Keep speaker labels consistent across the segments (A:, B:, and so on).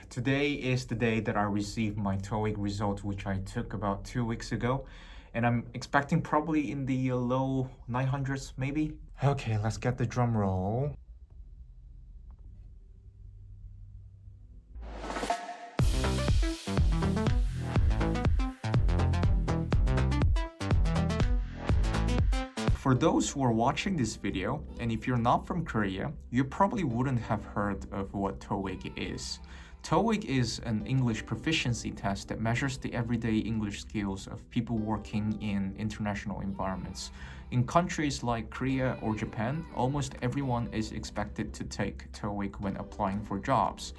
A: Today is the day that I received my TOEIC result, which I took about 2 weeks ago, and I'm expecting probably in the low 900s maybe. Okay, let's get the drum roll. For those who are watching this video, and if you're not from Korea, you probably wouldn't have heard of what TOEIC is. TOEIC is an English proficiency test that measures the everyday English skills of people working in international environments. In countries like Korea or Japan, almost everyone is expected to take TOEIC when applying for jobs,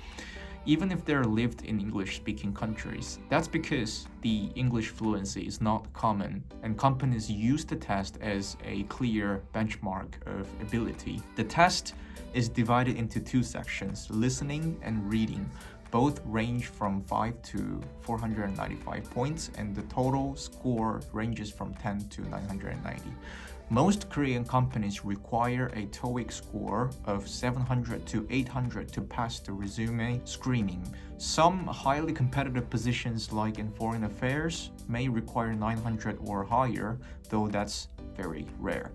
A: even if they're lived in English-speaking countries. That's because the English fluency is not common, and companies use the test as a clear benchmark of ability. The test is divided into two sections, listening and reading. Both range from 5 to 495 points, and the total score ranges from 10 to 990. Most Korean companies require a TOEIC score of 700 to 800 to pass the resume screening. Some highly competitive positions, like in foreign affairs, may require 900 or higher, though that's very rare.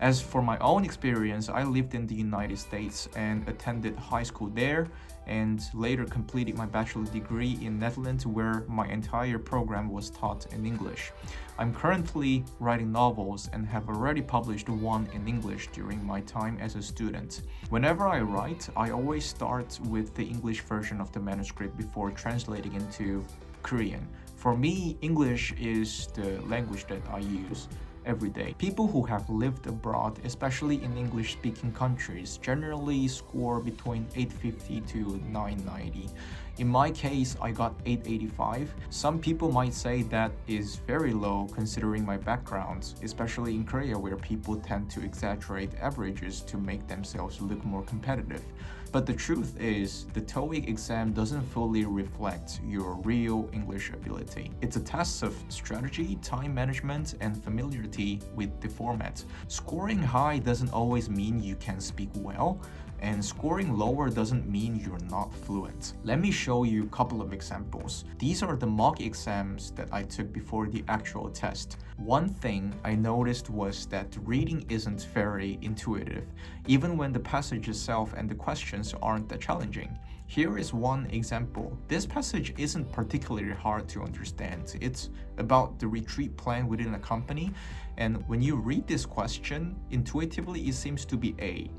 A: As for my own experience, I lived in the United States and attended high school there, and later completed my bachelor degree in Netherlands, where my entire program was taught in English. I'm currently writing novels and have already published one in English during my time as a student. Whenever I write, I always start with the English version of the manuscript before translating into Korean. For me, English is the language that I use every day. People who have lived abroad, especially in English-speaking countries, generally score between 850 to 990. In my case, I got 885. Some people might say that is very low considering my background, especially in Korea, where people tend to exaggerate averages to make themselves look more competitive. But the truth is, the TOEIC exam doesn't fully reflect your real English ability. It's a test of strategy, time management, and familiarity with the format. Scoring high doesn't always mean you can speak well, and scoring lower doesn't mean you're not fluent. Let me show you a couple of examples. These are the mock exams that I took before the actual test. One thing I noticed was that reading isn't very intuitive, even when the passage itself and the questions aren't that challenging. Here is one example. This passage isn't particularly hard to understand. It's about the retreat plan within a company, and when you read this question, intuitively it seems to be A.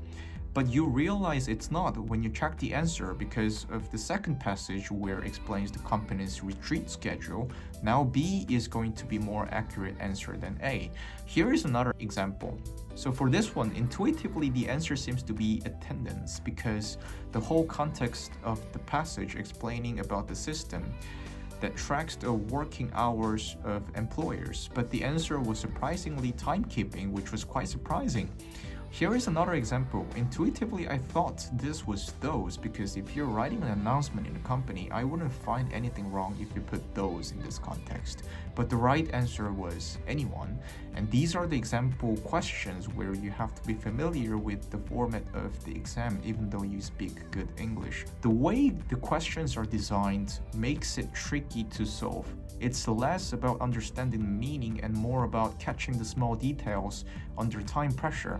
A: But you realize it's not when you check the answer because of the second passage where it explains the company's retreat schedule. Now B is going to be more accurate answer than A. Here is another example. So for this one, intuitively the answer seems to be attendance because the whole context of the passage explaining about the system that tracks the working hours of employers, but the answer was surprisingly timekeeping, which was quite surprising. Here is another example. Intuitively, I thought this was those because if you're writing an announcement in a company, I wouldn't find anything wrong if you put those in this context. But the right answer was anyone, and these are the example questions where you have to be familiar with the format of the exam even though you speak good English. The way the questions are designed makes it tricky to solve. It's less about understanding the meaning and more about catching the small details under time pressure.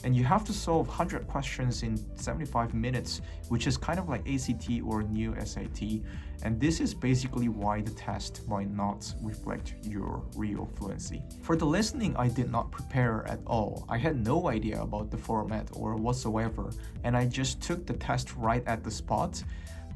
A: And you have to solve 100 questions in 75 minutes, which is kind of like ACT or new SAT. And this is basically why the test might not reflect your real fluency. For the listening, I did not prepare at all. I had no idea about the format or whatsoever, and I just took the test right at the spot.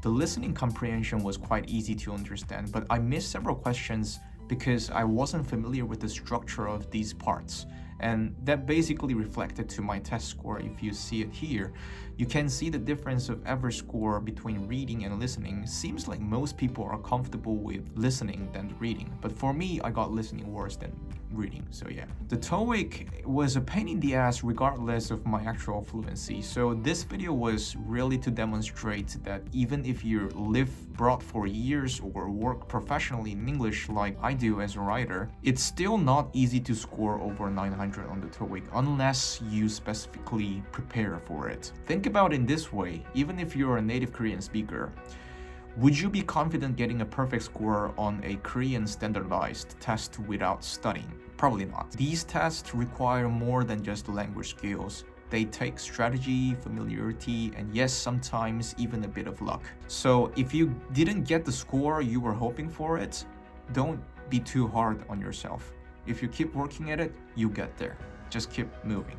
A: The listening comprehension was quite easy to understand, but I missed several questions because I wasn't familiar with the structure of these parts. And that basically reflected to my test score. If you see it here, you can see the difference of average score between reading and listening. Seems like most people are comfortable with listening than reading, but for me, I got listening worse than reading, so yeah. The TOEIC was a pain in the ass regardless of my actual fluency, so this video was really to demonstrate that even if you live abroad for years or work professionally in English like I do as a writer, it's still not easy to score over 900 on the TOEIC unless you specifically prepare for it. Think about it in this way, even if you're a native Korean speaker, Would you be confident getting a perfect score on a Korean standardized test without studying? Probably not. These tests require more than just language skills. They take strategy, familiarity, and yes, sometimes even a bit of luck. So if you didn't get the score you were hoping for it, don't be too hard on yourself. If you keep working at it, you get there. Just keep moving.